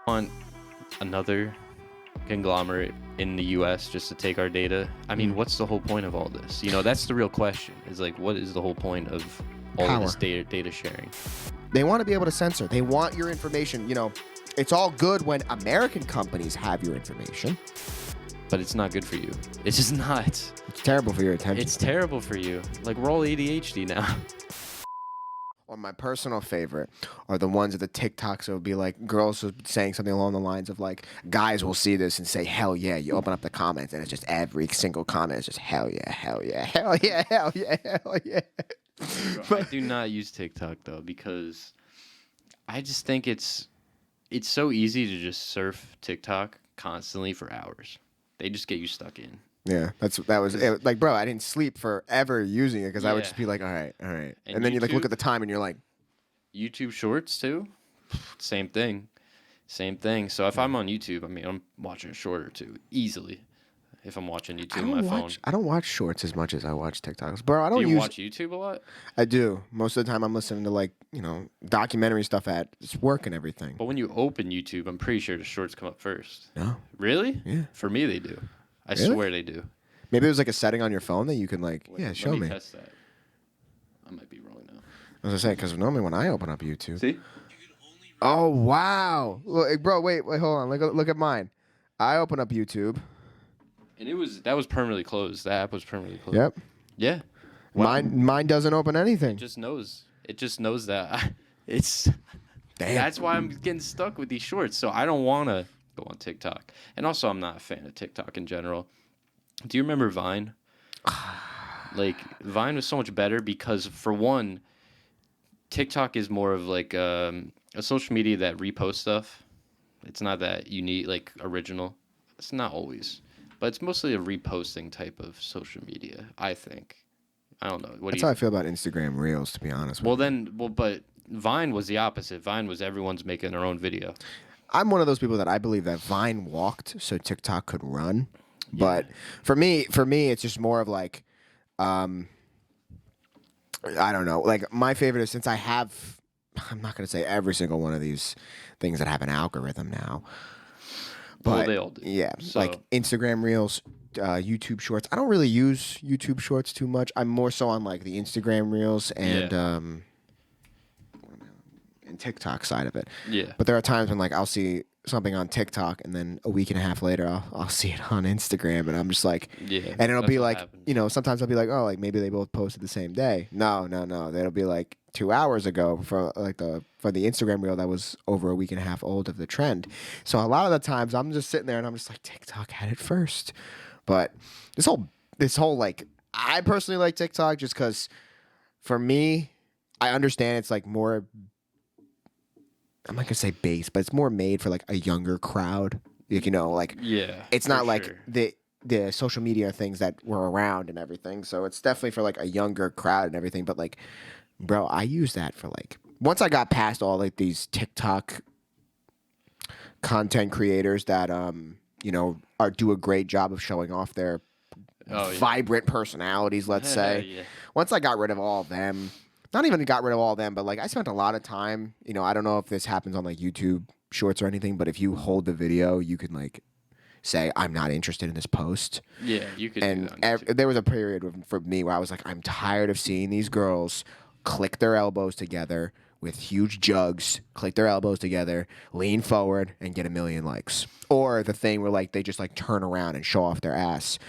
Want another conglomerate in the US just to take our data? I mean, what's the whole point of all this? You know, that's the real question. Is like, what is the whole point of all of Power. this data sharing? They want to be able to censor. They want your information. You know, it's all good when American companies have your information. But it's not good for you. It's just not. It's terrible for your attention. It's terrible for you. Like, we're all ADHD now. Or my personal favorite are the ones of the TikToks that would be like girls saying something along the lines of like, guys will see this and say, hell yeah. You open up the comments and it's just every single comment is just hell yeah, hell yeah, hell yeah, hell yeah, hell yeah. I do not use TikTok though, because I just think it's so easy to just surf TikTok constantly for hours. They just get you stuck in. Yeah, that was it. Like, bro, I didn't sleep forever using it because I would Yeah. just be like, all right. And And then you like look YouTube? at the time and you're like, YouTube Shorts too, same thing. So if I'm on YouTube, I mean, I'm watching a short or two easily. If I'm watching YouTube on my phone. I don't watch shorts as much as I watch TikToks. Bro, I Do don't you use watch YouTube a lot? I do. Most of the time I'm listening to like, you know, documentary stuff at work and everything. But when you open YouTube, I'm pretty sure the shorts come up first. No. Really? Yeah. For me, they do. I Really? swear they do. Maybe there's like a setting on your phone that you can like, Let- yeah, let show me. Test that. I might be wrong now. I was gonna say, because normally when I open up YouTube. See? Oh, wow. Look, bro, wait, hold on. Look at mine. I open up YouTube. And that was permanently closed. That app was permanently closed. Yep. Yeah. Wow. Mine doesn't open anything. It just knows that. It's Damn. That's why I'm getting stuck with these shorts. So I don't want to go on TikTok. And also, I'm not a fan of TikTok in general. Do you remember Vine? Like, Vine was so much better because, for one, TikTok is more of like a social media that reposts stuff. It's not that unique, like original. It's not always, but it's mostly a reposting type of social media, I think. I don't know. That's how I feel about Instagram Reels, to be honest with you. But Vine was the opposite. Vine was everyone's making their own video. I'm one of those people that I believe that Vine walked so TikTok could run. But for me, it's just more of like, I don't know. Like, my favorite is, since I'm not going to say every single one of these things that have an algorithm now. But Well, they all do. yeah, So- like Instagram Reels, YouTube Shorts. I don't really use YouTube Shorts too much. I'm more so on like the Instagram Reels and TikTok side of it. Yeah. But there are times when like I'll see something on TikTok and then a week and a half later I'll see it on Instagram and I'm just like, Yeah, and it'll that's be what like, happens. you know, sometimes I'll be like, oh, like maybe they both posted the same day. No. That'll be like 2 hours ago for the Instagram reel that was over a week and a half old of the trend. So a lot of the times I'm just sitting there and I'm just like, TikTok had it first. But this whole like, I personally like TikTok just because for me, I understand it's like more, I'm not gonna say base, but it's more made for like a younger crowd. Like, you know, like Yeah. it's not for like sure. the social media things that were around and everything. So it's definitely for like a younger crowd and everything. But like, bro, I use that for like, once I got past all like these TikTok content creators that you know do a great job of showing off their Oh, yeah. vibrant personalities, let's say. Yeah. Once I got rid of all of them, not even got rid of all of them, but like I spent a lot of time, you know, I don't know if this happens on like YouTube Shorts or anything, but if you hold the video, you can like say, I'm not interested in this post. Yeah, you could And do that on YouTube. there was a period for me where I was like, I'm tired of seeing these girls click their elbows together with huge jugs, click their elbows together, lean forward, and get 1 million likes. Or the thing where like they just like turn around and show off their ass.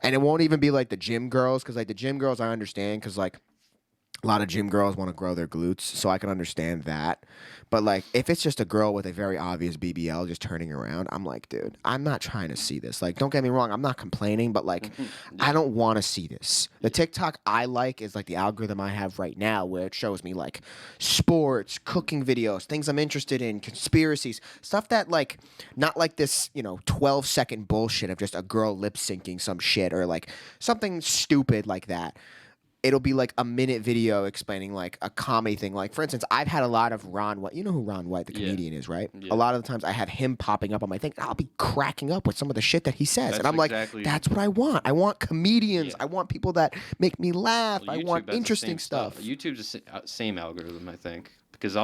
And it won't even be like the gym girls, because like the gym girls I understand, because like a lot of gym girls want to grow their glutes, so I can understand that. But like, if it's just a girl with a very obvious BBL just turning around, I'm like, dude, I'm not trying to see this. Like, don't get me wrong, I'm not complaining, but like, I don't want to see this. The TikTok I like is like the algorithm I have right now, where it shows me like sports, cooking videos, things I'm interested in, conspiracies, stuff that like, not like this, you know, 12-second bullshit of just a girl lip syncing some shit or like something stupid like that. It'll be like a minute video explaining like a comedy thing. Like, for instance, I've had a lot of Ron White. You know who Ron White, the comedian, is, right? Yeah. A lot of the times I have him popping up on my thing. And I'll be cracking up with some of the shit that he says. That's And I'm exactly- like, that's what I want. I want comedians. Yeah. I want people that make me laugh. Well, I YouTube want has the interesting same stuff. YouTube's the same algorithm, I think. because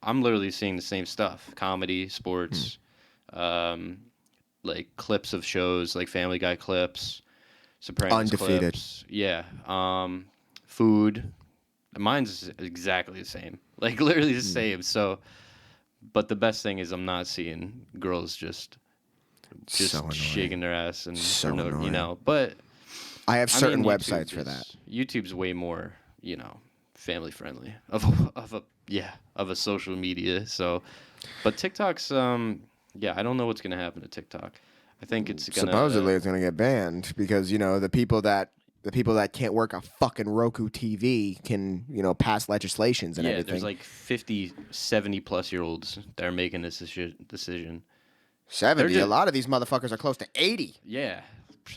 I'm literally seeing the same stuff: comedy, sports, like clips of shows, like Family Guy clips, Sopranos Undefeated. clips. Yeah. Food. Mine's exactly the same. Like literally the same. So, but the best thing is I'm not seeing girls just So annoying. shaking their ass and So for no, you annoying. know. But I have certain YouTube websites for that. YouTube's way more, family friendly of a social media. So, but TikTok's yeah, I don't know what's gonna happen to TikTok. I think it's gonna Supposedly it's gonna get banned because the people that can't work a fucking Roku TV can pass legislations and everything. there's like 50, 70 plus year olds that are making this decision. 70. just- A lot of these motherfuckers are close to 80. Yeah.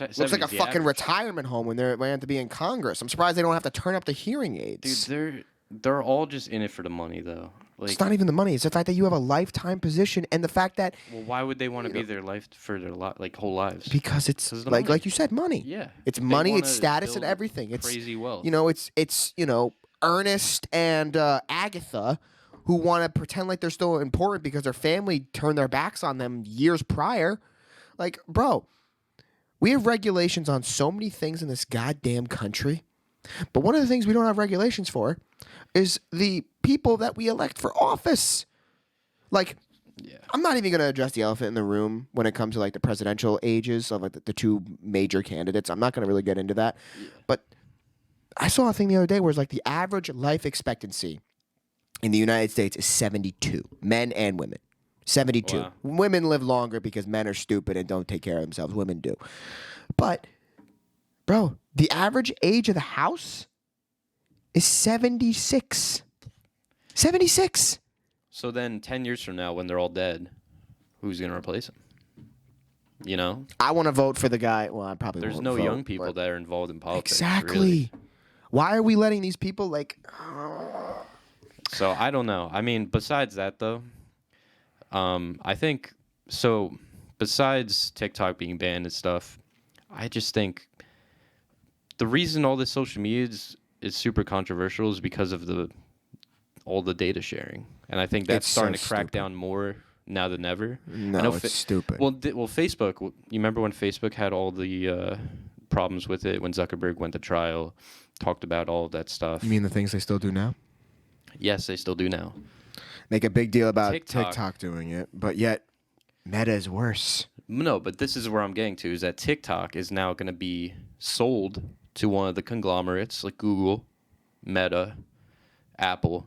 Looks like a 70's the fucking average. retirement home when they have to be in Congress. I'm surprised they don't have to turn up the hearing aids. Dude, they're all just in it for the money though. Like, It's not even the money. It's the fact that you have a lifetime position and the fact that well, why would they want to be their life for their whole lives? because it's 'Cause of the like money. you said, money. Yeah. It's They money, it's wanna status, and build everything. It's crazy wealth. it's Ernest and Agatha who want to pretend like they're still important because their family turned their backs on them years prior. Like, bro, we have regulations on so many things in this goddamn country, but one of the things we don't have regulations for is the people that we elect for office. Like, Yeah. I'm not even going to address the elephant in the room when it comes to like the presidential ages of like the two major candidates. I'm not going to really get into that. Yeah. But I saw a thing the other day where it's like the average life expectancy in the United States is 72, men and women. 72. Wow. Women live longer because men are stupid and don't take care of themselves. Women do. But, bro, the average age of the house is 76. 76. So then 10 years from now when they're all dead, who's going to replace them? You know? I want to vote for the guy. Well, I probably There's won't no vote, young people but- that are involved in politics. Exactly. Really. Why are we letting these people like? So I don't know. I mean, besides that though, I think so. Besides TikTok being banned and stuff, I just think the reason all this social media is super controversial is because of all the data sharing, and I think that's It's starting so to crack stupid. down more now than ever. No, I know it's stupid. Well, Facebook. You remember when Facebook had all the problems with it when Zuckerberg went to trial, talked about all of that stuff. You mean the things they still do now? Yes, they still do now. Make a big deal about TikTok. TikTok doing it, but yet Meta is worse. No, but this is where I'm getting to, is that TikTok is now going to be sold to one of the conglomerates like Google, Meta, Apple.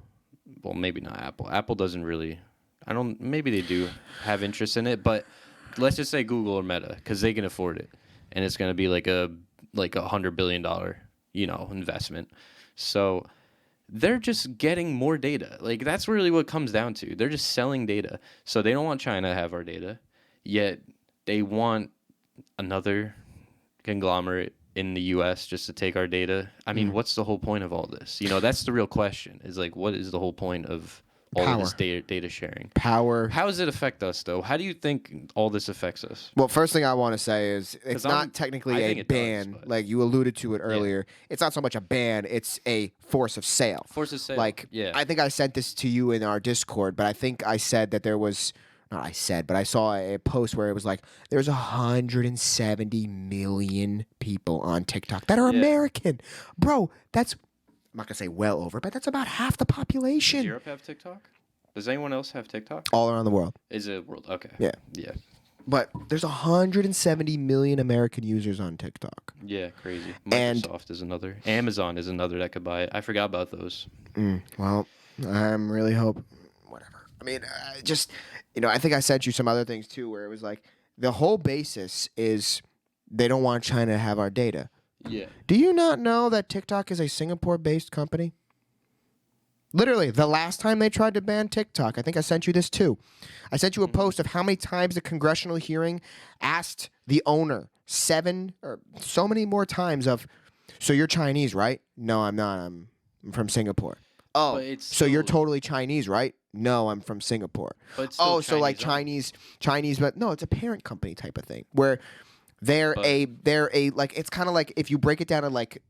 Well, maybe not Apple. Apple doesn't really, maybe they do have interest in it, but let's just say Google or Meta because they can afford it. And it's going to be like a $100 billion, investment. So they're just getting more data. Like that's really what it comes down to. They're just selling data. So they don't want China to have our data, yet they want another conglomerate in the U.S. just to take our data. I mean, what's the whole point of all this? That's the real question. Is like, what is the whole point of all of this data sharing? Power. How does it affect us, though? How do you think all this affects us? Well, first thing I want to say is it's 'Cause not I technically think a it does, ban, but- like you alluded to it earlier. It's not so much a ban; it's a force of sale. Force of sale. Like, yeah. I think I sent this to you in our Discord, but I think I said that there was. Not I said, but I saw a post where it was like there's 170 million people on TikTok that are Yeah. American, bro. That's I'm not gonna say well over, but that's about half the Does population Europe have TikTok? Does anyone else have TikTok? all around the world. Is it world? Okay. Yeah. Yeah. But there's 170 million American users on TikTok. Yeah, crazy. And- Microsoft is another. Amazon is another that could buy it. I forgot about those. Well, I'm really hope. Whatever. I mean, just I think I sent you some other things too, where it was like the whole basis is they don't want China to have our data. Yeah. Do you not know that TikTok is a Singapore-based company? Literally, the last time they tried to ban TikTok, I think I sent you this too. I sent you a post of how many times the congressional hearing asked the owner 7 or so many more times of, so you're Chinese, right? No, I'm not. I'm from Singapore. Oh, But it's so you're still- totally Chinese, right? No, I'm from Singapore. But it's still Oh, so like Chinese Chinese, but no, it's a parent company type of thing where they're But- a like it's kind of like if you break it down to like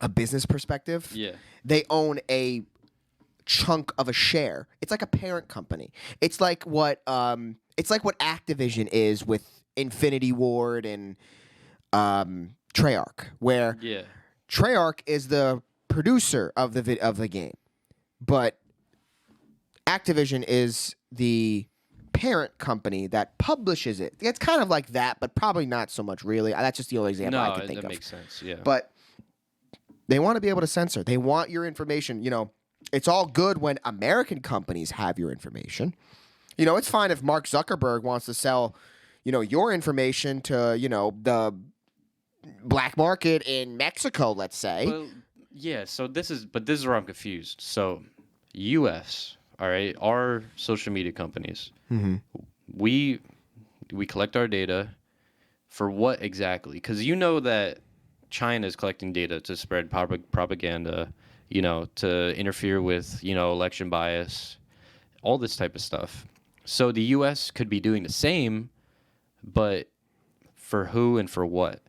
a business perspective, Yeah. they own a chunk of a share. It's like a parent company. It's like what Activision is with Infinity Ward and Treyarch, where Yeah. Treyarch is the producer of the game, but Activision is the parent company that publishes it. It's kind of like that, but probably not so much, really. That's just the only example I can think of. That makes sense, yeah. But they want to be able to censor. They want your information. It's all good when American companies have your information. It's fine if Mark Zuckerberg wants to sell, your information to, the black market in Mexico, let's say. Well, yeah, so this is where I'm confused. So, U.S., all right, our social media companies, we collect our data for what exactly? Because you know that China is collecting data to spread propaganda, to interfere with, election bias, all this type of stuff. So the U.S. could be doing the same, but for who and for what?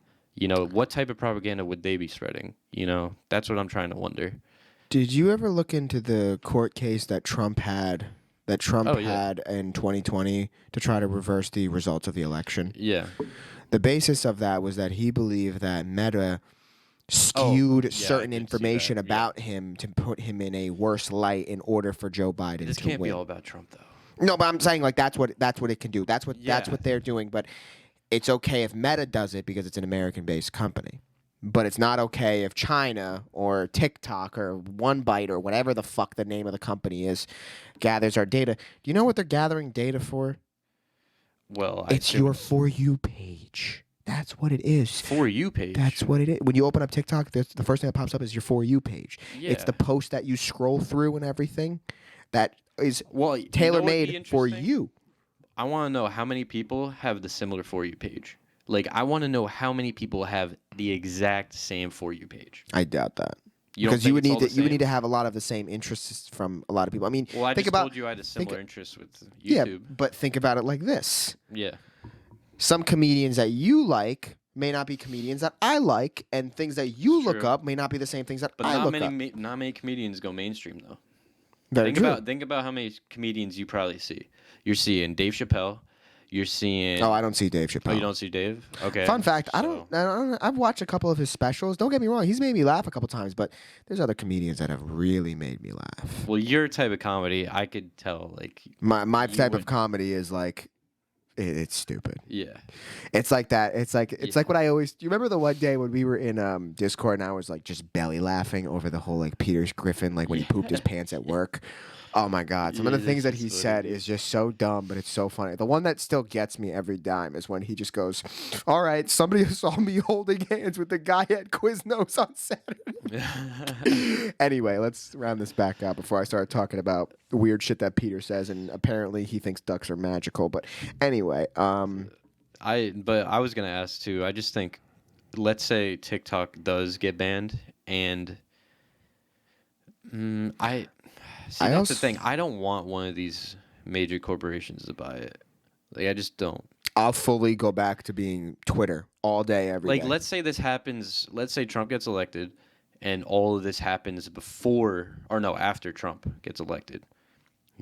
What type of propaganda would they be spreading? That's what I'm trying to wonder. Did you ever look into the court case that Trump had had in 2020 to try to reverse the results of the election? Yeah. The basis of that was that he believed that Meta skewed certain information about him to put him in a worse light in order for Joe Biden to win. This can't be all about Trump, though. No, but I'm saying that's what it can do. That's what they're doing. But it's okay if Meta does it because it's an American-based company. But it's not okay if China or TikTok or OneBite or whatever the fuck the name of the company is gathers our data. Do you know what they're gathering data for? Well, it's your For You page. That's what it is. For You page? That's what it is. When you open up TikTok, the first thing that pops up is your For You page. Yeah. It's the post that you scroll through and everything that is tailor-made for you. I want to know how many people have the similar For You page. Like, I want to know how many people have the exact same For You page. I doubt that. Because you would need to have a lot of the same interests from a lot of people. I mean, well, I told you I had a similar interest with YouTube. Yeah, but think about it like this. Yeah. Some comedians that you like may not be comedians that I like, and things that you look up may not be the same things that I look up. But not many comedians go mainstream, though. Think about how many comedians you probably see. You're seeing Dave Chappelle. You're seeing. Oh, I don't see Dave Chappelle. Oh, you don't see Dave? Okay. Fun fact: I don't. I've watched a couple of his specials. Don't get me wrong; he's made me laugh a couple times. But there's other comedians that have really made me laugh. Well, your type of comedy, I could tell. Like my type of comedy is like, it's stupid. Yeah. It's like that. It's like what I always. Do you remember the one day when we were in Discord and I was like just belly laughing over the whole like Peter Griffin when he pooped his pants at work. Oh my God! Some of the things that he said is just so dumb, but it's so funny. The one that still gets me every time is when he just goes, "All right, somebody saw me holding hands with the guy at Quiznos on Saturday." Anyway, let's round this back up before I start talking about weird shit that Peter says, and apparently he thinks ducks are magical. But anyway, I was gonna ask too. I just think, let's say TikTok does get banned, and that's the thing. I don't want one of these major corporations to buy it. Like, I just don't. I'll fully go back to being Twitter all day, every day. Like, let's say this happens. Let's say Trump gets elected, and all of this happens after Trump gets elected.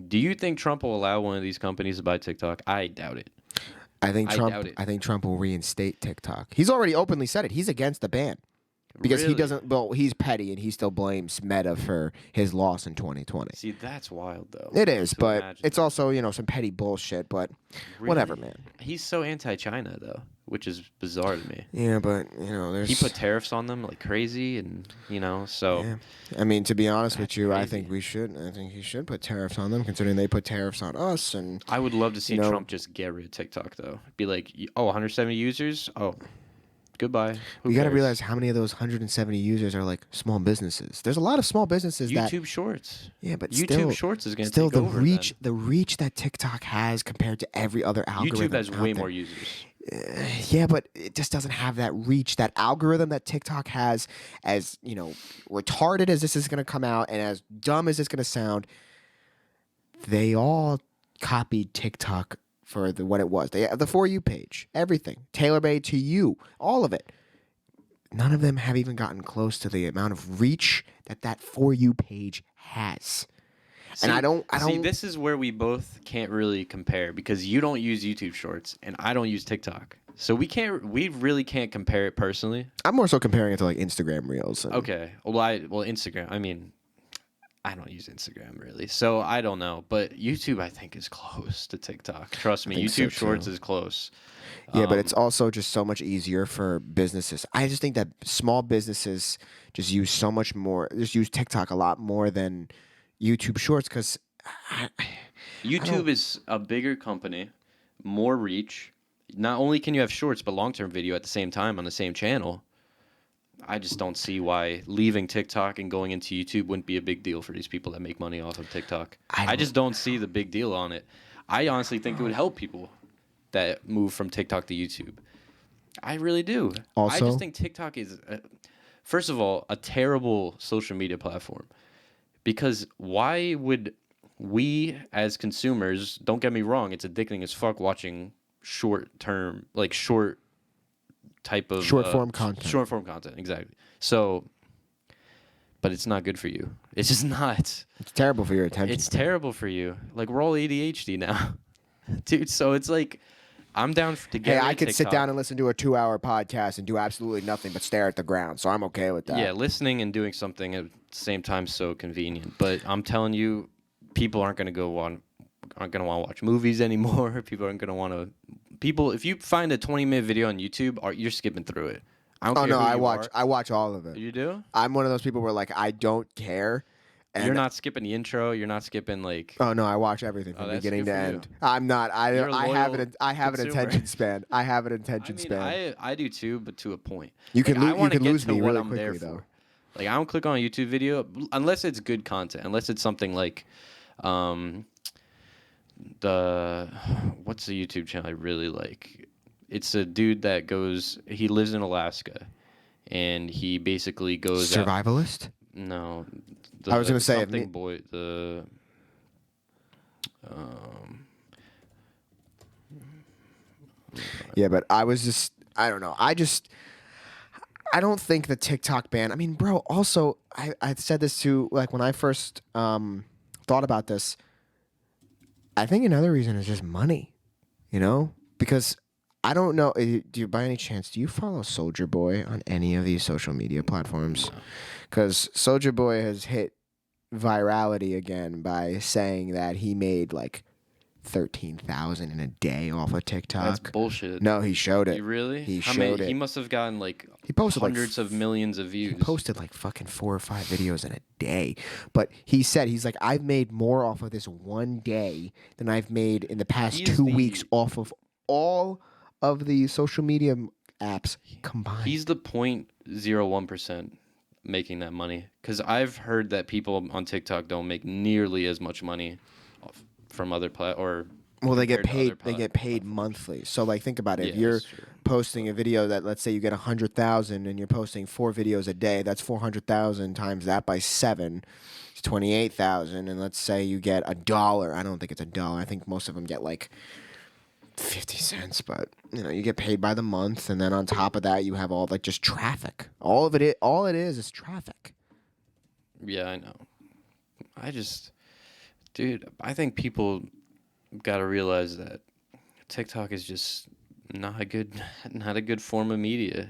Do you think Trump will allow one of these companies to buy TikTok? I doubt it. I think Trump will reinstate TikTok. He's already openly said it. He's against the ban. Because he doesn't. Well, he's petty, and he still blames Meta for his loss in 2020. See, that's wild, though. It is, but it's also some petty bullshit. But whatever, man. He's so anti-China, though, which is bizarre to me. Yeah, but he put tariffs on them like crazy, and so. Yeah. I mean, to be honest with you, crazy. I think he should put tariffs on them, considering they put tariffs on us. And I would love to see Trump just get rid of TikTok, though. Be like, 170 users. Oh. Goodbye. You got to realize how many of those 170 users are like small businesses. There's a lot of small businesses YouTube Shorts. Yeah, but YouTube Shorts is going to take over. The reach that TikTok has compared to every other algorithm. YouTube has way more users. Yeah, but it just doesn't have that reach, that algorithm that TikTok has. As retarded as this is going to come out, and as dumb as it's going to sound, they all copied TikTok for what it was. They have the For You page, everything tailor-made to you, all of it. None of them have even gotten close to the amount of reach that For You page has. And I don't. See, this is where we both can't really compare because you don't use YouTube Shorts and I don't use TikTok. So we really can't compare it personally. I'm more so comparing it to like Instagram Reels. And, Okay. Well, Instagram. I mean, I don't use Instagram really, so I don't know. But YouTube, I think, is close to TikTok. Trust me, think so, YouTube Shorts too. is close. Yeah, but it's also just so much easier for businesses. I just think that small businesses just use so much more. Just use TikTok a lot more than YouTube Shorts because YouTube is a bigger company, more reach. Not only can you have shorts, but long-term video at the same time on the same channel. I just don't see why leaving TikTok and going into YouTube wouldn't be a big deal for these people that make money off of TikTok. I just don't see the big deal on it. I honestly think it would help people that move from TikTok to YouTube. I really do. I Also- just think TikTok is, first of all, a terrible social media platform. Because why would we as consumers, don't get me wrong, it's addicting as fuck watching short type of Short form content. Short form content, exactly. So, but it's not good for you. It's just not. it's terrible for your attention. It's terrible for you. Like we're all ADHD now, dude. So it's like I'm down to get. Hey, rid I of could sit TikTok. down and listen to a 2-hour podcast and do absolutely nothing but stare at the ground. So I'm okay with that. Yeah, listening and doing something at the same time is so convenient. But I'm telling you, people aren't gonna want to watch movies anymore. People aren't gonna want to. People, if you find a 20-minute video on YouTube, you're skipping through it. I don't Oh care no, who I you watch. are. I watch all of it. You do? I'm one of those people where like I don't care. And You're not skipping the intro. You're not skipping like. Oh no, I watch everything from that's beginning good to for you. end. I'm not. You're a I have loyal an. I have an consumer. attention span. I have an I attention mean, span. I do too, but to a point. You can I you wanna can get lose to me what really I'm there quickly though. for. Like I don't click on a YouTube video unless it's good content. Unless it's something like, what's the YouTube channel I really like? It's a dude that goes. He lives in Alaska, and he basically goes. Survivalist. No, I was gonna say, if something me- boy. Yeah, but I was just. I don't know. I don't think the TikTok ban. I mean, bro. Also, I said this too. Like when I first thought about this, I think another reason is just money. You know, because I don't know. Do you, by any chance, do you follow Soldier Boy on any of these social media platforms? Because Soldier Boy has hit virality again by saying that he made like 13,000 in a day off of TikTok. That's bullshit. No, he showed it. You really? He How showed many? it. He must have gotten like He posted like hundreds of millions of views. He posted like fucking 4 or 5 videos in a day. But he said, he's like, I've made more off of this one day than I've made in the past He's 2 the- weeks off of all of the social media apps combined. He's the 0.01% making that money. Because I've heard that people on TikTok don't make nearly as much money from other well, they get compared to paid. They other get paid monthly. So, like, think about it. Yeah, If you're that's true. posting a video that, let's say, you get 100,000, and you're posting 4 videos a day, that's 400,000 times that by 7. It's 28,000. And let's say you get $1. I don't think it's $1. I think most of them get like 50 cents. But you know, you get paid by the month, and then on top of that, you have all like just traffic. All it is traffic. Yeah, I know. Dude, I think people got to realize that TikTok is just not a good form of media,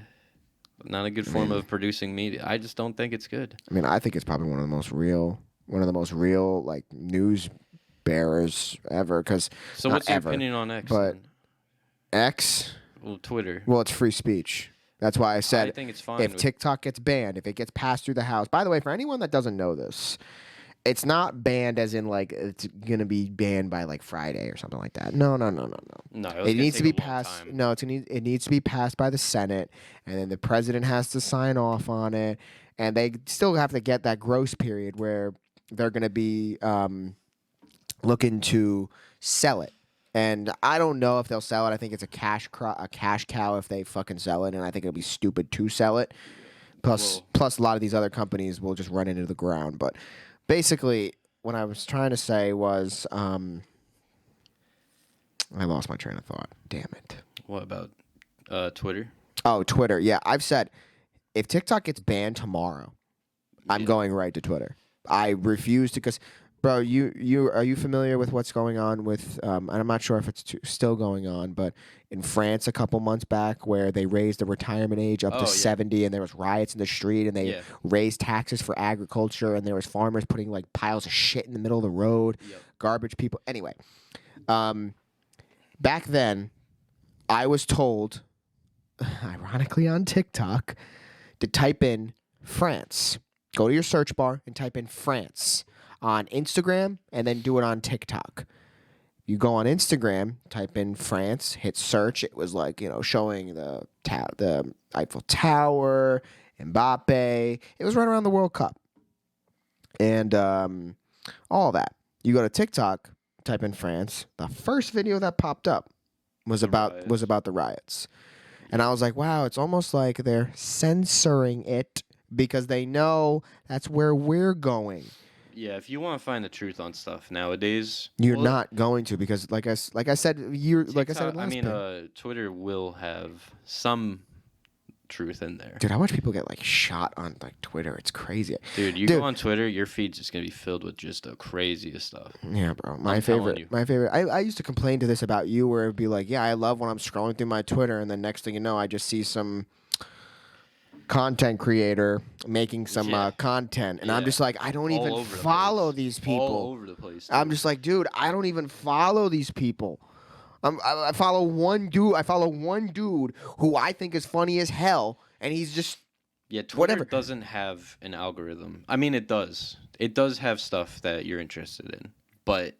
not a good form of producing media. I just don't think it's good. I mean, I think it's probably one of the most real like news bearers ever. Because So what's your opinion on X? but- then? X, Well, Twitter. well, it's free speech. That's why I I said think it's fine. if with- TikTok gets banned, if it gets passed through the House. By the way, for anyone that doesn't know this, it's not banned as in like it's gonna be banned by like Friday or something like that. No. no, It needs to be passed. No, it needs to be passed by the Senate, and then the president has to sign off on it, and they still have to get that grace period where they're gonna be looking to sell it. And I don't know if they'll sell it. I think it's a cash cow if they fucking sell it, and I think it'll be stupid to sell it. Plus, a lot of these other companies will just run into the ground. But basically, what I was trying to say was, I lost my train of thought. Damn it. What about Twitter? Oh, Twitter. Yeah, I've said if TikTok gets banned tomorrow, I'm going right to Twitter. I refuse to, because Bro, you are you familiar with what's going on with and I'm not sure if it's still going on, but in France a couple months back where they raised the retirement age up to Oh, yeah. 70 and there was riots in the street and they Yeah. raised taxes for agriculture and there was farmers putting like piles of shit in the middle of the road, Yep. garbage people. Anyway, back then I was told ironically on TikTok to type in France. Go to your search bar and type in France on Instagram and then do it on TikTok. You go on Instagram, type in France, hit search. It was like, showing the Eiffel Tower, Mbappe. It was right around the World Cup. And all that. You go to TikTok, type in France. The first video that popped up was about the riots. And I was like, wow, it's almost like they're censoring it because they know that's where we're going. Yeah, if you want to find the truth on stuff nowadays, You're not going to because, like I said, Twitter will have some truth in there. Dude, how much people get like shot on like Twitter? It's crazy. Dude, go on Twitter, your feed's just gonna be filled with just the craziest stuff. Yeah, bro. My favorite. I used to complain to this about you, where it'd be like, yeah, I love when I'm scrolling through my Twitter, and then next thing you know, I just see some content creator making some content, and I'm just like, I don't even follow these people. All over the place. Dude. I'm just like, dude, I don't even follow these people. I follow one dude. I follow one dude who I think is funny as hell, and he's just Twitter doesn't have an algorithm. I mean, it does. It does have stuff that you're interested in, but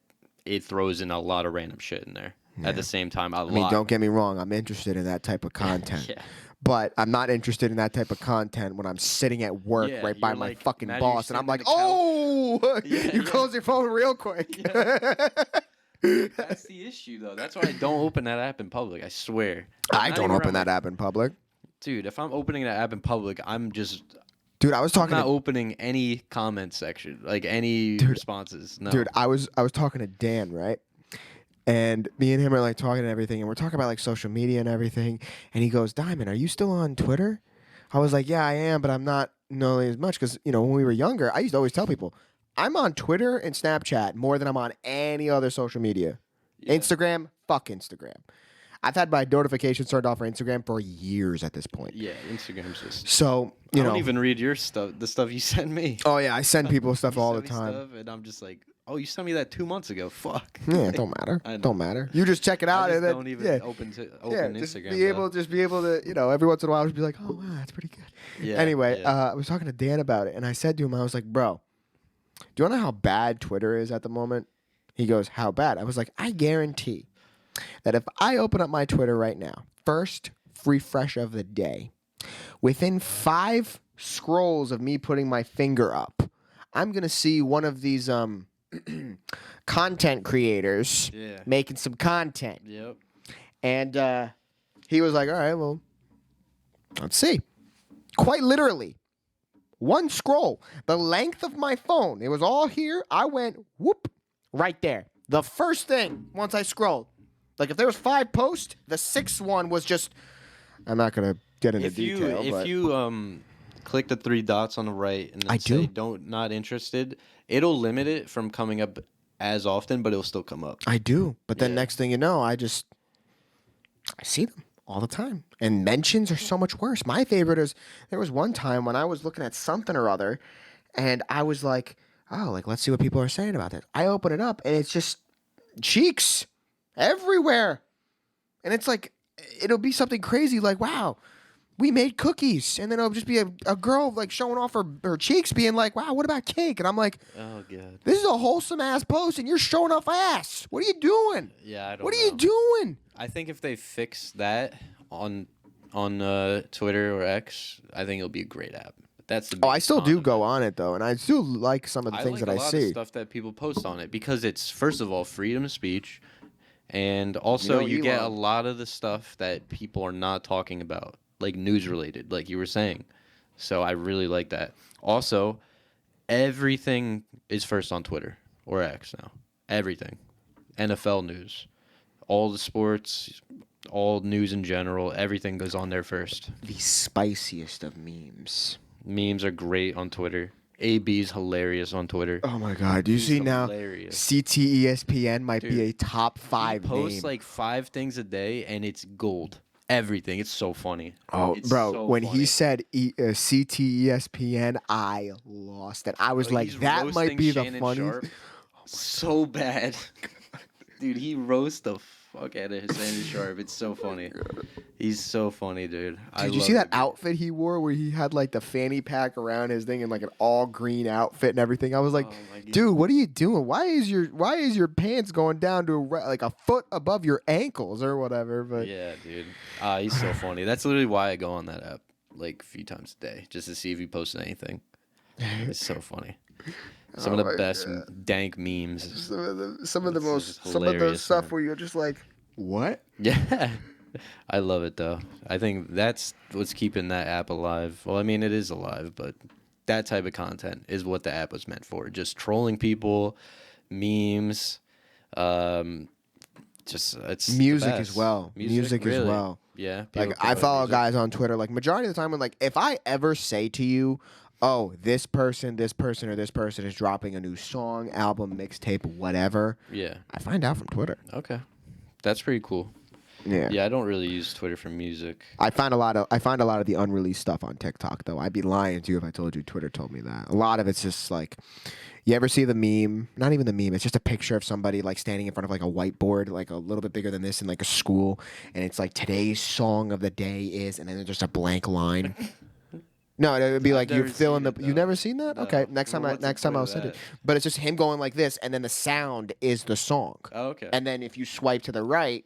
it throws in a lot of random shit in there at the same time. I mean, don't get me wrong. I'm interested in that type of content. Yeah. But I'm not interested in that type of content when I'm sitting at work right by my fucking boss, and I'm like, oh, you close your phone real quick. Yeah. That's the issue, though. That's why I don't open that app in public. I swear. I don't open that app in public. Dude, if I'm opening that app in public, I'm not opening any comment section, like any responses. No. Dude, I was talking to Dan, right? And me and him are like talking and everything, and we're talking about like social media and everything. And he goes, Diamond, are you still on Twitter? I was like, yeah, I am, but I'm not nearly as much because, when we were younger, I used to always tell people, I'm on Twitter and Snapchat more than I'm on any other social media. Yeah. Instagram, fuck Instagram. I've had my notifications turned off for Instagram for years at this point. Yeah, Instagram's just... So, I don't even read your stuff, the stuff you send me. Oh, yeah, I send people stuff all the time. Stuff, and I'm just like... Oh, you sent me that 2 months ago. Fuck. Yeah, it don't matter. Don't matter. You just check it out and then don't even open Instagram. Just be able to, every once in a while, just be like, oh wow, that's pretty good. Yeah. Anyway, I was talking to Dan about it, and I said to him, I was like, bro, do you want to know how bad Twitter is at the moment? He goes, how bad? I was like, I guarantee that if I open up my Twitter right now, first refresh of the day, within 5 scrolls of me putting my finger up, I'm gonna see one of these content creators making some content. Yep. And he was like, all right, well, let's see. Quite literally, one scroll, the length of my phone. It was all here. I went, whoop, right there. The first thing, once I scrolled, like if there was 5 posts, the 6th one was just, I'm not going to get into detail. If you click the 3 dots on the right and then say not interested, it'll limit it from coming up as often, but it'll still come up. I do. But then next thing you know, I see them all the time. And mentions are so much worse. My favorite is, there was one time when I was looking at something or other, and I was like, oh, like, let's see what people are saying about this. I open it up, and it's just cheeks everywhere. And it's like, it'll be something crazy like, wow, we made cookies. And then it'll just be a girl like showing off her cheeks being like, wow, what about cake? And I'm like, oh, God. This is a wholesome ass post and you're showing off ass. What are you doing? Yeah, I don't know. What are you doing? I think if they fix that on Twitter or X, I think it'll be a great app. That's the I still do go on it though, and I still like some of the things that I see. I like a lot of stuff that people post on it because it's, first of all, freedom of speech, and also you get a lot of the stuff that people are not talking about, like news related, like you were saying. So I really like that. Also, everything is first on Twitter or X now. Everything. NFL news. All the sports, all news in general, everything goes on there first. The spiciest of memes. Memes are great on Twitter. AB's hilarious on Twitter. Oh my God! Do you He's see now? hilarious. CTESPN might be Dude, a top He 5 posts name. like 5 things a day, and it's gold. Everything. It's so funny. Oh, It's bro! so When funny. he said CTESPN, I lost it. I was like, He's that might roasting be the Shannon funniest. Sharp so bad. Dude, he roasts the fuck out of Shannon Sharp. It's so funny. He's so funny, dude. Did you see that outfit he wore where he had like the fanny pack around his thing and like an all green outfit and everything? I was like, Oh my God. dude, what are you doing? Why is your pants going down to like a foot above your ankles or whatever? But Yeah, dude. He's so funny. That's literally why I go on that app like a few times a day, just to see if he posts anything. It's so funny. Some of Oh the my best God. dank memes. some of the just the hilarious, stuff man. where you're just like, what? Yeah. I love it though. I think that's what's keeping that app alive. Well, I mean, it is alive, but that type of content is what the app was meant for. Just trolling people, memes, just it's the Music as best. well. Music as really. well. Yeah. Like people I cover follow music. guys on Twitter. Like majority of the time, when like if I ever say to you, "Oh, this person, or this person is dropping a new song, album, mixtape, whatever," Yeah. I find out from Twitter. Okay. That's pretty cool. Yeah. Yeah, I don't really use Twitter for music. I find a lot of the unreleased stuff on TikTok though. I'd be lying to you if I told you Twitter told me that. A lot of it's just like, you ever see the meme? Not even the meme. It's just a picture of somebody like standing in front of like a whiteboard, like a little bit bigger than this, in like a school, and it's like today's song of the day is, and then there's just a blank line. No, it would be like you never fill in seen the. it, You've though. never seen that? No. Okay, next Well, time what's the next time point I'll of send it. that? But it's just him going like this, and then the sound is the song. Oh, okay. And then if you swipe to the right,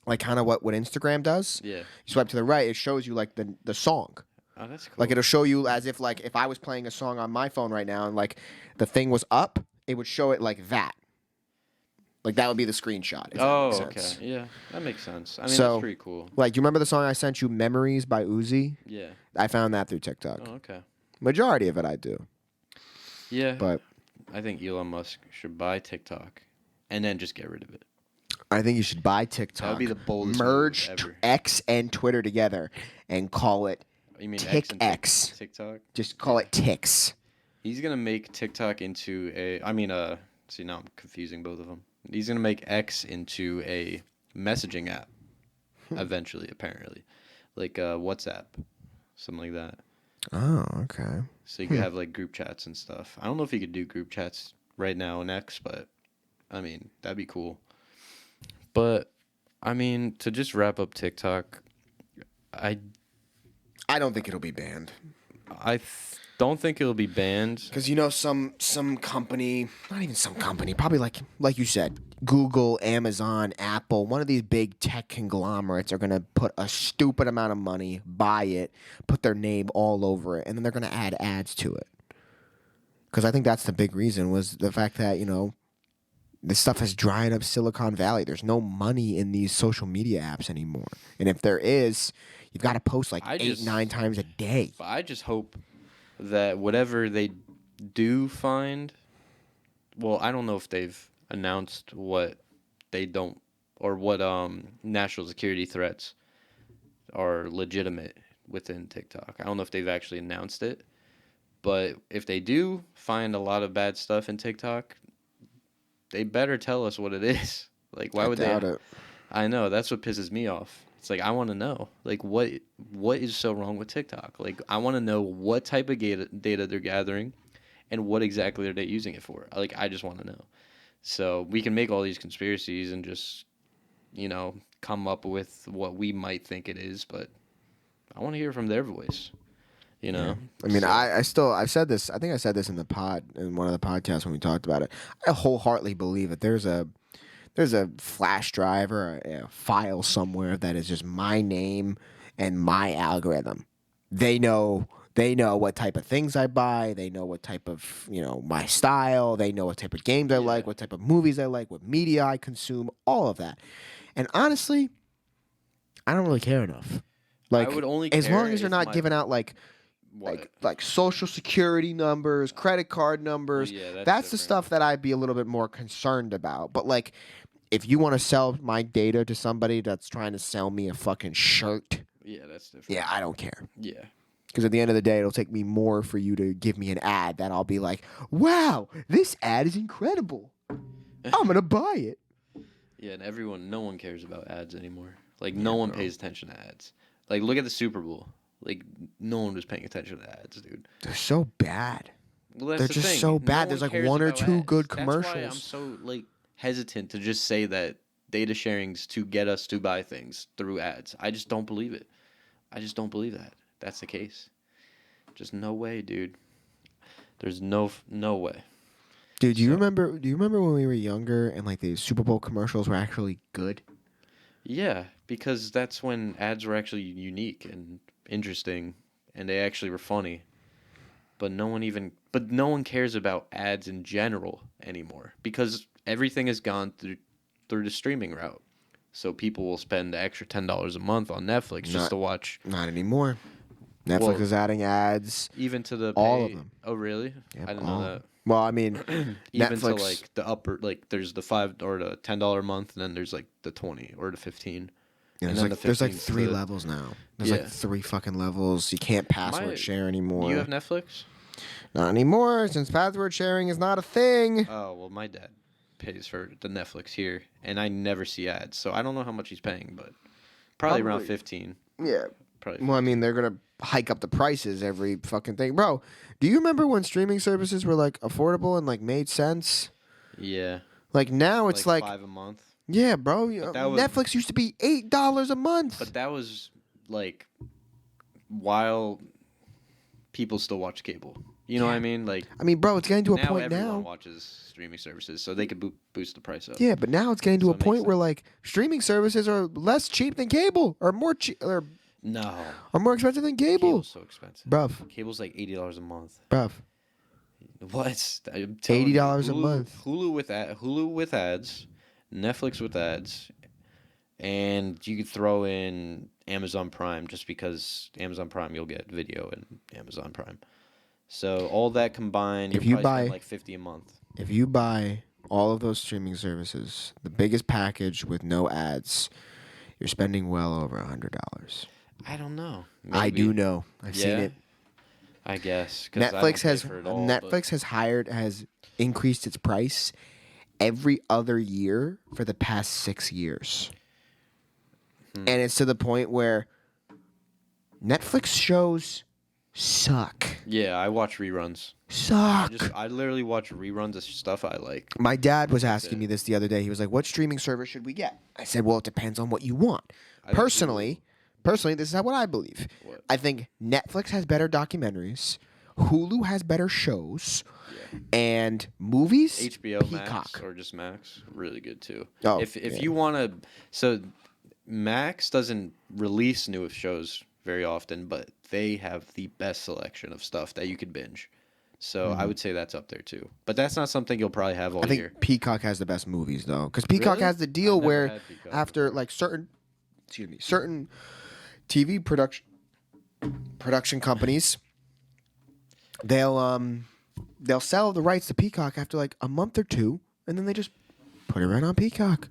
like kind of what Instagram does, Yeah. you swipe to the right, it shows you like the song. Oh, that's cool. Like it'll show you as if like if I was playing a song on my phone right now and like the thing was up, it would show it like that. Like that would be the screenshot. If Oh, that okay. makes sense. Yeah, that makes sense. I mean, So- that's pretty cool. Like you remember the song I sent you, "Memories" by Uzi? Yeah. I found that through TikTok. Oh, okay. Majority of it I do, Yeah. but I think Elon Musk should buy TikTok and then just get rid of it. I think you should buy TikTok. That would be the boldest merge move ever. X and Twitter together and call it. You mean Tick X and X. TikTok? Just call it Tix. He's gonna make TikTok into a. I mean, see now I'm confusing both of them. He's gonna make X into a messaging app, eventually, apparently, like WhatsApp, something like that. Oh, okay. So you could have like group chats and stuff. I don't know if you could do group chats right now in X, but I mean that'd be cool. But I mean, to just wrap up TikTok, I I don't think it'll be banned. don't think it'll be banned. Because you know some company, not even some company, probably like you said, Google, Amazon, Apple, one of these big tech conglomerates are gonna put a stupid amount of money, buy it, put their name all over it, and then they're gonna add ads to it. Because I think that's the big reason was the fact that this stuff is drying up Silicon Valley. There's no money in these social media apps anymore, and if there is, you've got to post like 8-9 times a day. But I just hope that whatever they do find, well, I don't know if they've announced what they don't or what national security threats are legitimate within TikTok. I don't know if they've actually announced it, but if they do find a lot of bad stuff in TikTok, they better tell us what it is. Like, why would they? Doubt it. I know, that's what pisses me off. It's like I want to know, like, what is so wrong with TikTok? Like, I want to know what type of data they're gathering, and what exactly are they using it for? Like, I just want to know. So we can make all these conspiracies and just, come up with what we might think it is, but I want to hear from their voice. I mean, So- I've said this. I think I said this in one of the podcasts when we talked about it. I wholeheartedly believe that there's a flash drive or a file somewhere that is just my name and my algorithm. They know what type of things I buy. They know what type of my style. They know what type of games I like, what type of movies I like, what media I consume, all of that. And honestly, I don't really care enough. Like, would only as care long as you're if not my- giving out like social security numbers, credit card numbers. Yeah, that's that's the different. stuff that I'd be a little bit more concerned about. But like, if you want to sell my data to somebody that's trying to sell me a fucking shirt, Yeah, that's different. yeah, I don't care. Yeah. Because at the end of the day, it'll take me more for you to give me an ad that I'll be like, wow, this ad is incredible. I'm going to buy it. Yeah, and no one cares about ads anymore. Like, no one pays attention to ads. Like, look at the Super Bowl. Like, no one was paying attention to ads, dude. They're so bad. Well, that's They're the just thing. so bad. No There's one like cares one or about two ads. good That's commercials. why I'm so, like, hesitant to just say that data sharing's to get us to buy things through ads. I just don't believe it. I just don't believe that. That's the case. Just no way, dude. There's no way. Dude, do you remember when we were younger and like the Super Bowl commercials were actually good? Yeah, because that's when ads were actually unique and interesting and they actually were funny. But no one cares about ads in general anymore because everything has gone through the streaming route. So people will spend the extra $10 a month on Netflix just to watch. Not anymore. Netflix is adding ads. Even to the all of them. Oh, really? Yep, I didn't know that. Well, I mean, Even Netflix, to like the upper, like there's the $5 or the $10 a month, and then there's like the 20 or the 15. Yeah, and there's then like, the there's like 15 three to the- levels now. There's Yeah. like 3 fucking levels. You can't password share anymore. You have Netflix? Not anymore, since password sharing is not a thing. Oh, well, my dad pays for the Netflix here, and I never see ads, so I don't know how much he's paying, but probably around 15. Yeah. Probably. Well, I mean, they're gonna hike up the prices every fucking thing, bro. Do you remember when streaming services were like affordable and like made sense? Yeah. Like now it's like $5 a month. yeah, bro. that was- Netflix used to be $8 a month. But that was like while people still watch cable. You know what I mean? Like I mean, bro, it's getting to a now point everyone now. watches streaming services, so they could boost the price up. Yeah, but now it's getting to So a it makes point where sense. like streaming services are less cheap than cable, or more cheap, or No. more expensive than cable. Cable's so expensive. Bruv, Cable's like $80 a month. bruv. What? I'm telling you, $80 a Hulu- month. Hulu with ads, Netflix with ads, and you could throw in Amazon Prime just because Amazon Prime you'll get video and Amazon Prime. So all that combined, If you're you probably spending buy- like $50 a month. If you buy all of those streaming services, the biggest package with no ads, you're spending well over $100. I don't know. I Maybe. do know. I've seen it. I guess 'cause I don't Netflix pay has for it all, but- has increased its price every other year for the past 6 years. And it's to the point where Netflix shows suck. Yeah, I watch reruns. Suck. I literally watch reruns of stuff I like. My dad was asking me this the other day. He was like, "What streaming service should we get?" I said, "Well, it depends on what you want." think Personally, this is what I believe. What? I think Netflix has better documentaries, Hulu has better shows, and movies. HBO Peacock. Max or just Max, really good too. Oh, if yeah. you want to, so Max doesn't release new shows very often, but they have the best selection of stuff that you could binge. So I would say that's up there too. But that's not something you'll probably have all I think year. Peacock has the best movies though, because Peacock Really? has the deal I've never where had Peacock after like certain TV production companies, they'll sell the rights to Peacock after like a month or two, and then they just put it right on Peacock.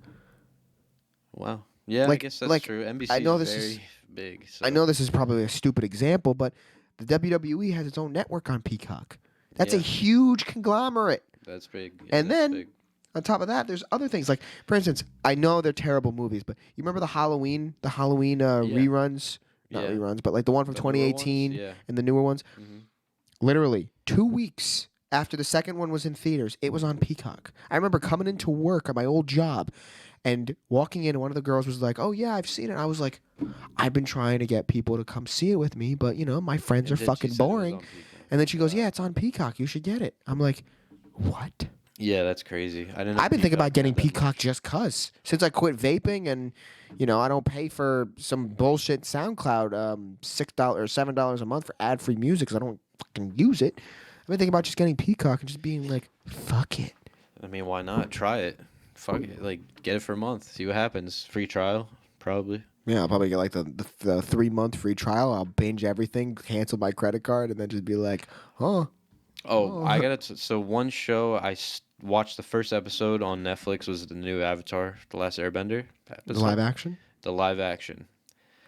Wow. Yeah, Like- I guess that's like, true. NBC I know is this very is- big. So. I know this is probably a stupid example, but the WWE has its own network on Peacock. That's a Yeah. huge conglomerate. That's big. Yeah, And that's then big. on top of that, there's other things like, for instance, I know they're terrible movies, but you remember the Halloween reruns, not Yeah. reruns, but like the one from The newer ones? 2018 Yeah. and the newer ones. Mhm. Literally 2 weeks after the second one was in theaters, it was on Peacock. I remember coming into work at my old job and walking in, and one of the girls was like, "Oh yeah, I've seen it." I was like, "I've been trying to get people to come see it with me, but you know, my friends And are then she fucking said it was boring." on Peacock. And then she goes, "Yeah, it's on Peacock. You should get it." I'm like, "What?" Yeah, that's crazy. I didn't. Know I've been thinking Peacock about getting had that Peacock much. just cause. Since I quit vaping and, you know, I don't pay for some bullshit SoundCloud $6 or $7 a month for ad free music because I don't fucking use it. I've been thinking about just getting Peacock and just being like, fuck it. I mean, why not? Try it. Fuck it. Like, get it for a month. See what happens. Free trial, probably. Yeah, I'll probably get like the 3-month free trial. I'll binge everything, cancel my credit card, and then just be like, huh. Oh, I got it. So one show watched the first episode on Netflix was the new Avatar, The Last Airbender. The episode. live action? The live action.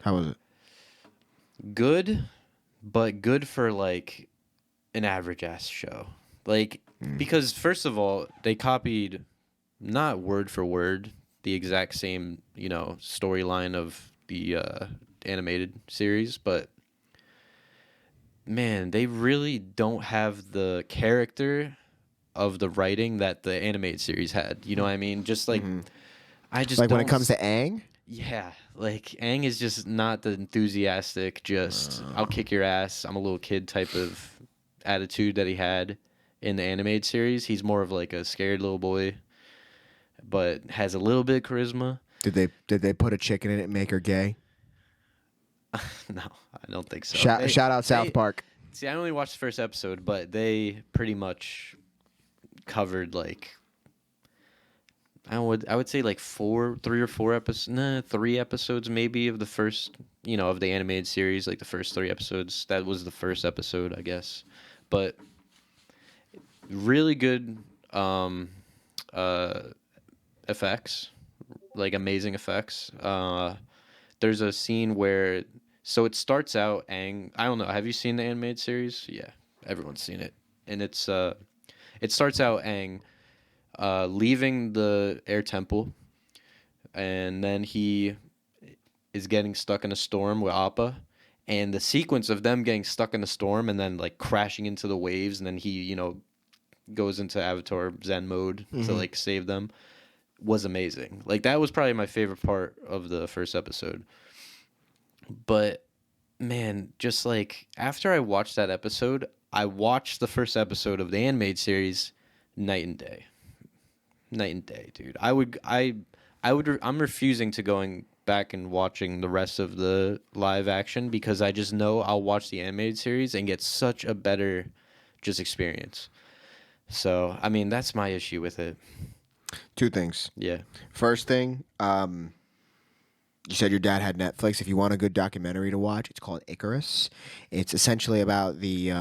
How was it? Good, but good for like an average ass show. Like because first of all, they copied not word for word the exact same, storyline of the animated series, but man, they really don't have the character of the writing that the animated series had. You know what I mean? Just like I just Like don't when it comes to Aang. yeah, like Aang is just not the enthusiastic, just I'll kick your ass, I'm a little kid type of attitude that he had in the animated series. He's more of like a scared little boy, but has a little bit of charisma. Did they put a chicken in it and make her gay? No, I don't think so. Shout out South Park. See, I only watched the first episode, but they pretty much covered like I would say like 3 episodes maybe of the first, of the animated series, like the first 3 episodes. That was the first episode, I guess. But really good effects, like amazing effects. There's a scene where so it starts out Aang. I don't know. Have you seen the animated series? Yeah, everyone's seen it, and it starts out Aang leaving the air temple, and then he is getting stuck in a storm with Appa, and the sequence of them getting stuck in a storm and then like crashing into the waves, and then he goes into Avatar Zen mode to like save them was amazing. Like that was probably my favorite part of the first episode. But man, just like after I watched that episode, I watched the first episode of the animated series night and day. Night and day, dude. I'm refusing to going back and watching the rest of the live action because I just know I'll watch the animated series and get such a better just experience. So, I mean, that's my issue with it. Two things. Yeah. First thing, you said your dad had Netflix. If you want a good documentary to watch, it's called Icarus. It's essentially about the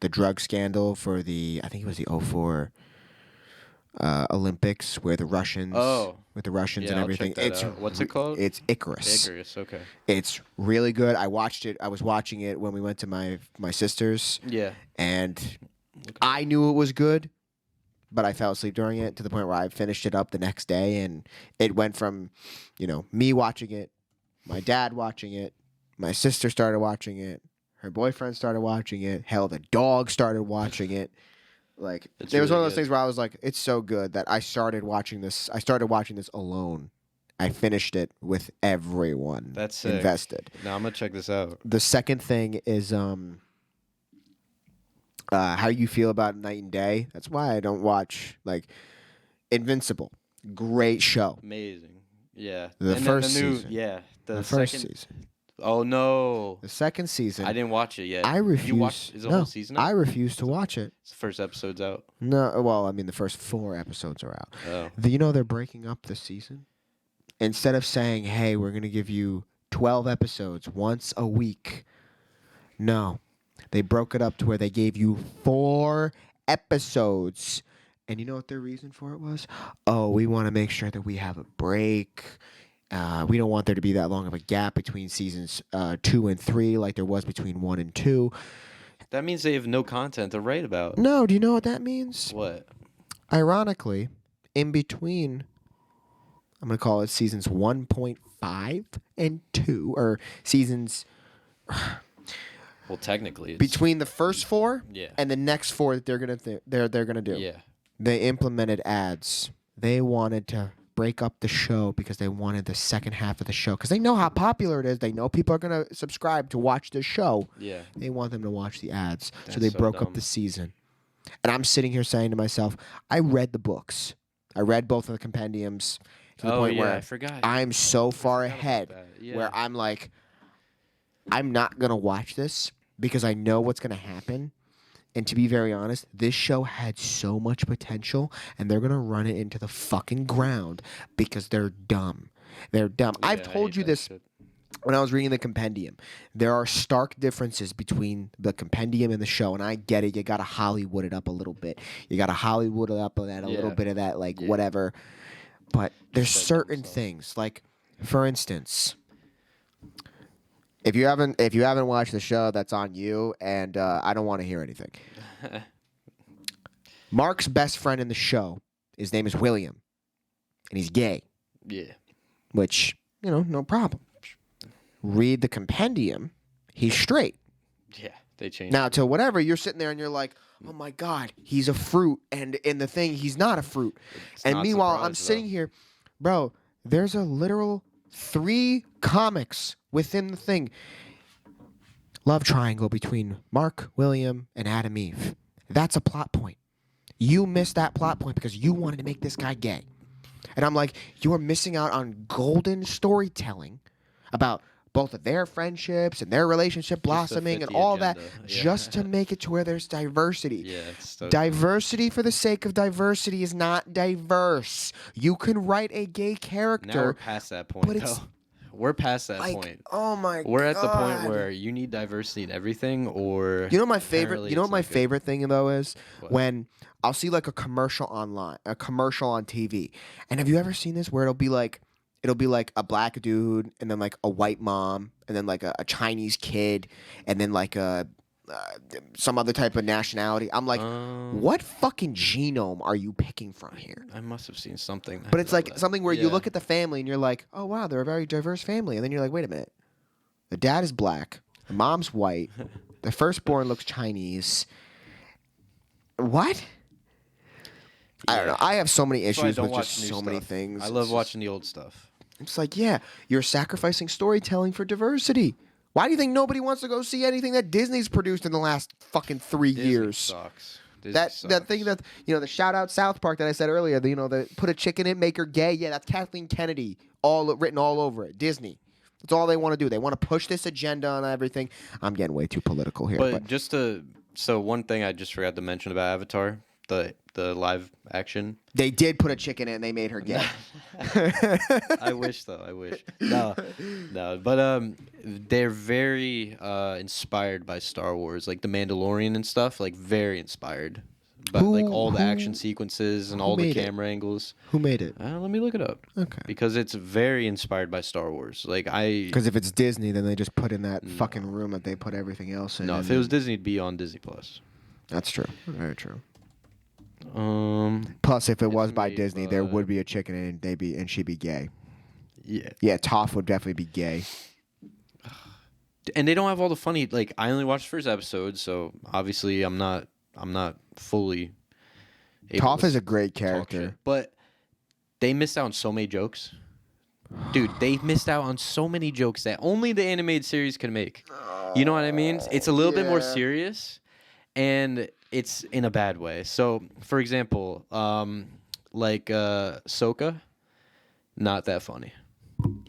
drug scandal for I think it was the '04 Olympics, where the Russians, with the Russians and everything. What's it called? It's Icarus. Icarus. Okay. It's really good. I watched it. I was watching it when we went to my sister's. Yeah. And I knew it was good, but I fell asleep during it to the point where I finished it up the next day, and it went from, me watching it, my dad watching it, my sister started watching it, her boyfriend started watching it, hell, the dog started watching it. Like It's it was really one of those good. things where I was like, it's so good that I started watching this. I started watching this alone. I finished it with everyone That's sick. invested. Now I'm gonna check this out. The second thing is how you feel about Night and Day. That's why I don't watch like Invincible. Great show. Amazing. Yeah. The And first then season. Yeah. The first second. season. Oh no. The second season. I didn't watch it yet. I refuse. You watched? Is the whole season out? I refuse to watch it. The first episode's out. No, well, I mean the first 4 episodes are out. Oh. They're breaking up the season. Instead of saying, "Hey, we're going to give you 12 episodes once a week." No. They broke it up to where they gave you 4 episodes. And you know what their reason for it was? Oh, we want to make sure that we have a break. We don't want there to be that long of a gap between seasons 2 and 3 like there was between 1 and 2. That means they have no content to write about. No, do you know what that means? What? Ironically, in between, I'm going to call it seasons 1.5 and 2, or seasons Well, technically, it's, between the first 4 Yeah. and the next 4 that they're gonna do. Yeah. They implemented ads. They wanted to break up the show because they wanted the second half of the show because they know how popular it is. They know people are gonna subscribe to watch this show. Yeah. They want them to watch the ads, so That's they so broke dumb. up the season. And I'm sitting here saying to myself, I read the books. I read both of the compendiums to the point where I forgot. I'm so far forgot about ahead that. Yeah. where I'm like, I'm not gonna watch this because I know what's gonna happen. And to be very honest, this show had so much potential, and they're gonna run it into the fucking ground because they're dumb. They're dumb. Yeah, I've I told hate you that this shit. when I was reading the compendium. There are stark differences between the compendium and the show, and I get it. You gotta Hollywood it up a little bit. You gotta Hollywood it up on that a little Yeah. bit of that, like Yeah. whatever. But there's Said certain themselves. things, like for instance, If you haven't watched the show, that's on you, and I don't want to hear anything. Mark's best friend in the show, his name is William, and he's gay. Yeah. Which, no problem. Read the compendium, he's straight. Yeah, they changed. Now, to whatever, you're sitting there and you're like, oh my God, he's a fruit, and in the thing, he's not a fruit. And meanwhile, I'm sitting here, bro, there's a literal 3 comics within the thing. Love triangle between Mark, William, and Adam Eve. That's a plot point. You missed that plot point because you wanted to make this guy gay. And I'm like, you are missing out on golden storytelling about both of their friendships and their relationship blossoming and all that, just to make it to where there's diversity. Yeah, it's so diversity for the sake of diversity is not diverse. You can write a gay character. Now we're past that point, though. We're past that point. Oh my We're God. at the point where you need diversity in everything, or you know my favorite. You know what my favorite thing though is what? When I'll see like a commercial online, a commercial on TV, and have you ever seen this where it'll be like a black dude and then like a white mom and then like a Chinese kid and then like some other type of nationality. I'm like, what fucking genome are you picking from here? I must have seen something. But it's like something where you look at the family and you're like, oh wow, they're a very diverse family, and then you're like, wait a minute, the dad is black, the mom's white, the firstborn looks Chinese. What? I don't know. I have so many issues with just so many things. I love watching the old stuff. It's like, yeah, you're sacrificing storytelling for diversity. Why do you think nobody wants to go see anything that Disney's produced in the last fucking 3 years? Sucks. That thing that the shout out South Park that I said earlier, the put a chicken in, make her gay. Yeah, that's Kathleen Kennedy, all written all over it. Disney. That's all they want to do. They want to push this agenda on everything. I'm getting way too political here. But so one thing I just forgot to mention about Avatar, the live action. They did put a chicken in. They made her gay. I wish though. I wish. No. But they're very inspired by Star Wars, like the Mandalorian and stuff. Like very inspired. But like all the action sequences and all the camera angles. Who made it? Let me look it up. Okay. Because it's very inspired by Star Wars. Because if it's Disney, then they just put in that fucking room that they put everything else in. No, if it was Disney, it'd be on Disney Plus. That's true. Very true. Plus, if it was by Disney, there would be a chicken and she'd be gay. Yeah. Yeah, Toph would definitely be gay. And they don't have all the funny. Like, I only watched the first episode, so obviously I'm not fully. Toph is a great character, but they missed out on so many jokes. Dude, they missed out on so many jokes that only the animated series could make. You know what I mean? It's a little bit more serious, and it's in a bad way. So, for example, Sokka, not that funny.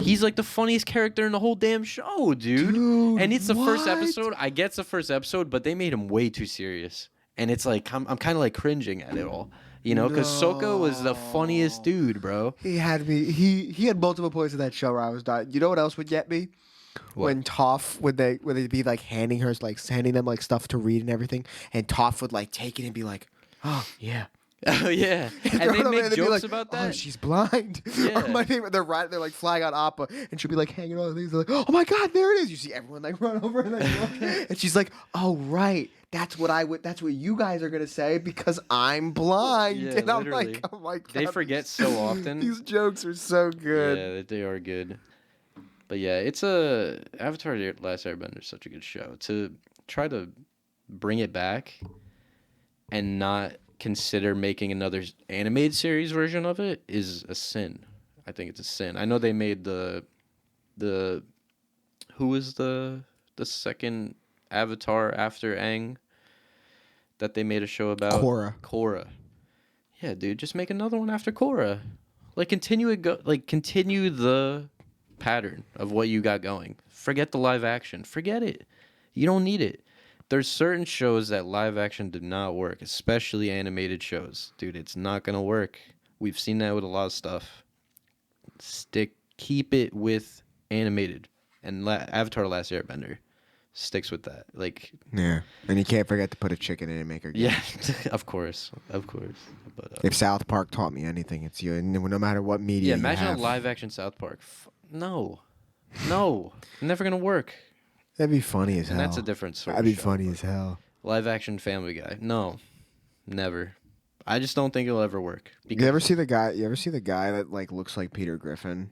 He's like the funniest character in the whole damn show, dude. And it's the first episode. I get it's the first episode, but they made him way too serious. And it's like, I'm kind of like cringing at it all. You know, because Sokka was the funniest dude, bro. He had me. He had multiple points in that show where I was dying. You know what else would get me? What? When Toph would they be like handing them like stuff to read and everything, and Toph would like take it and be like, "Oh yeah." Oh yeah, and they make jokes about that. Oh, she's blind. Yeah. Or my favorite, they're like flying on Appa, and she'll be like hanging on things. Like, oh my God, there it is. You see everyone like run over and like look, and she's like, oh right, that's what you guys are gonna say because I'm blind. Yeah, and I'm literally. like, oh my God, They forget so often. These jokes are so good. Yeah, they are good. But yeah, it's Avatar: The Last Airbender is such a good show. To try to bring it back and not consider making another animated series version of it is a sin. I think it's a sin. I know they made the who was the second Avatar after Aang that they made a show about? Korra. Yeah, dude, just make another one after Korra. Like continue the pattern of what you got going. Forget the live action. Forget it. You don't need it. There's certain shows that live action did not work, especially animated shows. Dude, it's not going to work. We've seen that with a lot of stuff. Keep it with animated. And Avatar: Last Airbender sticks with that. Like, yeah. And you can't forget to put a chicken in and make her gay. Yeah, of course. But if South Park taught me anything, it's you. And no matter what media imagine you have. a live action South Park. No. Never going to work. That'd be funny as hell. And that's a different sort That'd of be show, funny but as hell. live action Family Guy. No, never. I just don't think it'll ever work. You ever see the guy? You ever see the guy that like looks like Peter Griffin?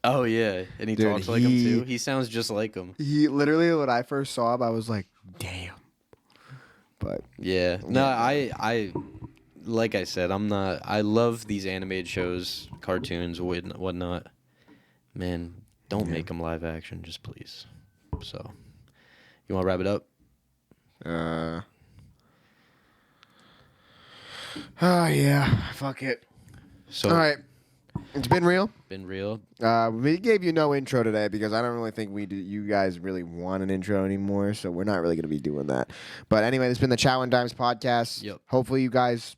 Oh yeah, and he Dude, talks like him too. He sounds just like him. He literally, when I first saw him, I was like, "Damn." But Yeah. No, I like I said, I'm not. I love these animated shows, cartoons, whatnot. Man, don't make them live action, just please. So, you want to wrap it up? Oh yeah, fuck it. So, All right, it's been real. been real. We gave you no intro today because I don't really think you guys really want an intro anymore, so we're not really going to be doing that. But anyway, this has been the Chow and Dimes podcast. Yep. Hopefully you guys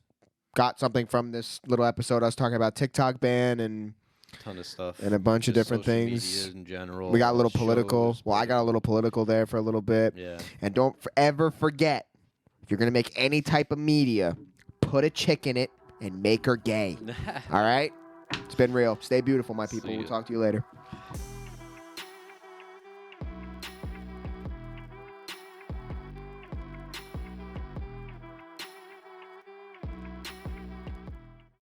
got something from this little episode. Us talking about TikTok ban and Ton of stuff. and a bunch of Just different social things. media in general. We got a little political. shows, Well, I got a little political there for a little bit. Yeah. And don't ever forget, if you're going to make any type of media, put a chick in it and make her gay. All right? It's been real. Stay beautiful, my people. See We'll ya. talk to you later.